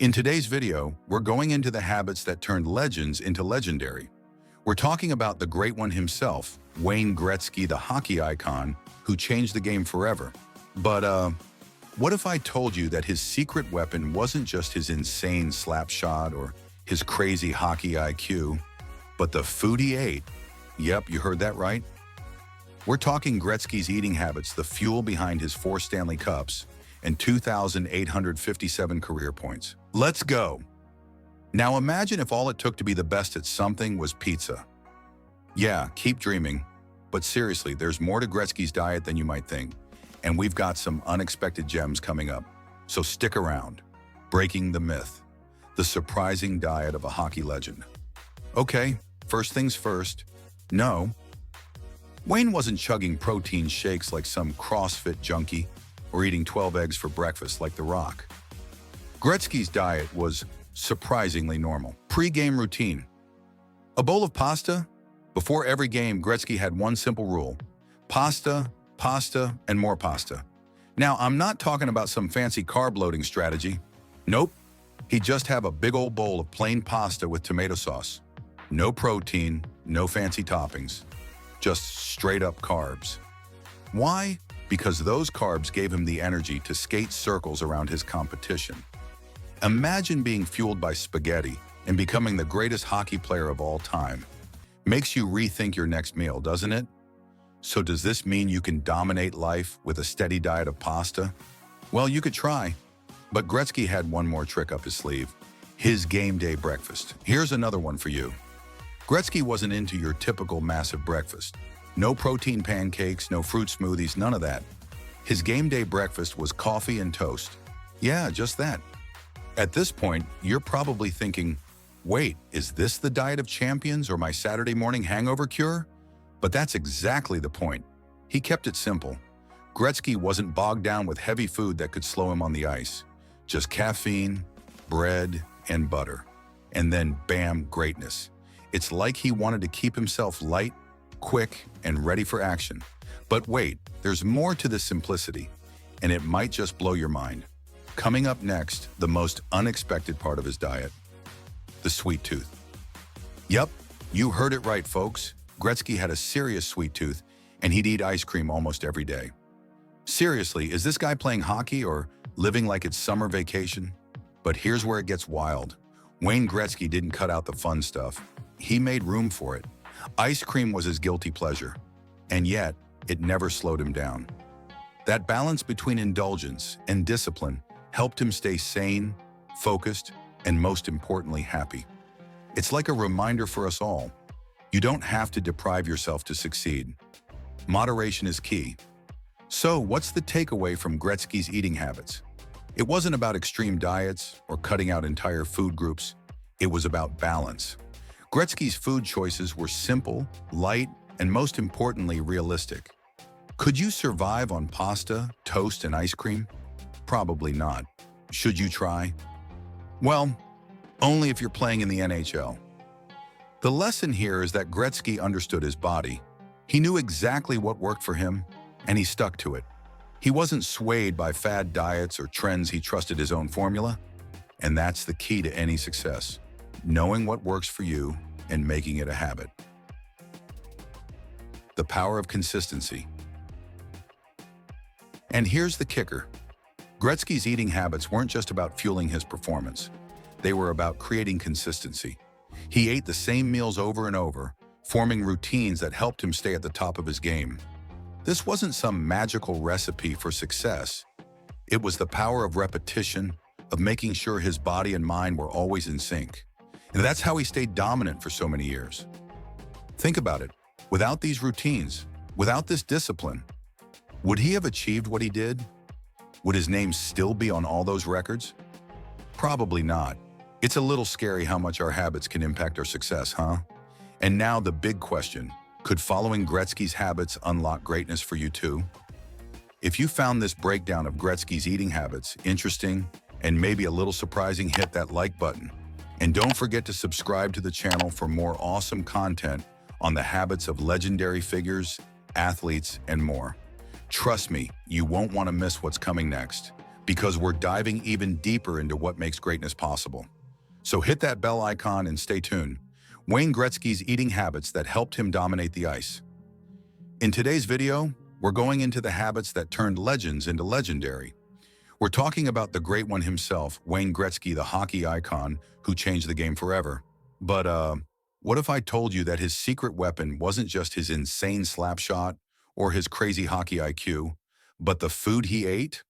In today's video, we're going into the habits that turned legends into legendary. We're talking about the great one himself, Wayne Gretzky, the hockey icon, who changed the game forever. But what if I told you that his secret weapon wasn't just his insane slap shot or his crazy hockey IQ, but the food he ate? Yep, you heard that right. We're talking Gretzky's eating habits, the fuel behind his 4 Stanley Cups and 2,857 career points. Let's go. Now imagine if all it took to be the best at something was pizza. Yeah, keep dreaming. But seriously, there's more to Gretzky's diet than you might think, and we've got some unexpected gems coming up. So stick around. Breaking the myth. The surprising diet of a hockey legend. Okay, first things first. No, Wayne wasn't chugging protein shakes like some CrossFit junkie or eating 12 eggs for breakfast like The Rock. Gretzky's diet was surprisingly normal. Pre-game routine. A bowl of pasta? Before every game, Gretzky had one simple rule. Pasta, pasta, and more pasta. Now, I'm not talking about some fancy carb loading strategy. Nope. He'd just have a big old bowl of plain pasta with tomato sauce. No protein, no fancy toppings. Just straight up carbs. Why? Because those carbs gave him the energy to skate circles around his competition. Imagine being fueled by spaghetti and becoming the greatest hockey player of all time. Makes you rethink your next meal, doesn't it? So does this mean you can dominate life with a steady diet of pasta? Well, you could try. But Gretzky had one more trick up his sleeve. His game day breakfast. Here's another one for you. Gretzky wasn't into your typical massive breakfast. No protein pancakes, no fruit smoothies, none of that. His game day breakfast was coffee and toast. Yeah, just that. At this point, you're probably thinking, wait, is this the diet of champions or my Saturday morning hangover cure? But that's exactly the point. He kept it simple. Gretzky wasn't bogged down with heavy food that could slow him on the ice. Just caffeine, bread, and butter. And then bam, greatness. It's like he wanted to keep himself light, quick, and ready for action. But wait, there's more to this simplicity, and it might just blow your mind. Coming up next, the most unexpected part of his diet, the sweet tooth. Yep, you heard it right, folks. Gretzky had a serious sweet tooth, and he'd eat ice cream almost every day. Seriously, is this guy playing hockey or living like it's summer vacation? But here's where it gets wild. Wayne Gretzky didn't cut out the fun stuff. He made room for it. Ice cream was his guilty pleasure, and yet it never slowed him down. That balance between indulgence and discipline helped him stay sane, focused, and most importantly, happy. It's like a reminder for us all. You don't have to deprive yourself to succeed. Moderation is key. So, what's the takeaway from Gretzky's eating habits? It wasn't about extreme diets or cutting out entire food groups. It was about balance. Gretzky's food choices were simple, light, and most importantly, realistic. Could you survive on pasta, toast, and ice cream? Probably not. Should you try? Well, only if you're playing in the NHL. The lesson here is that Gretzky understood his body. He knew exactly what worked for him, and he stuck to it. He wasn't swayed by fad diets or trends. He trusted his own formula, and that's the key to any success. Knowing what works for you and making it a habit. The power of consistency. And here's the kicker. Gretzky's eating habits weren't just about fueling his performance. They were about creating consistency. He ate the same meals over and over, forming routines that helped him stay at the top of his game. This wasn't some magical recipe for success. It was the power of repetition, of making sure his body and mind were always in sync. And that's how he stayed dominant for so many years. Think about it. Without these routines, without this discipline, would he have achieved what he did? Would his name still be on all those records? Probably not. It's a little scary how much our habits can impact our success, huh? And now the big question, could following Gretzky's habits unlock greatness for you too? If you found this breakdown of Gretzky's eating habits interesting and maybe a little surprising, hit that like button. And don't forget to subscribe to the channel for more awesome content on the habits of legendary figures, athletes, and more. Trust me, you won't want to miss what's coming next, because we're diving even deeper into what makes greatness possible. So hit that bell icon and stay tuned. Wayne Gretzky's eating habits that helped him dominate the ice. In today's video, we're going into the habits that turned legends into legendary. We're talking about the great one himself, Wayne Gretzky, the hockey icon who changed the game forever. But what if I told you that his secret weapon wasn't just his insane slap shot or his crazy hockey IQ, but the food he ate?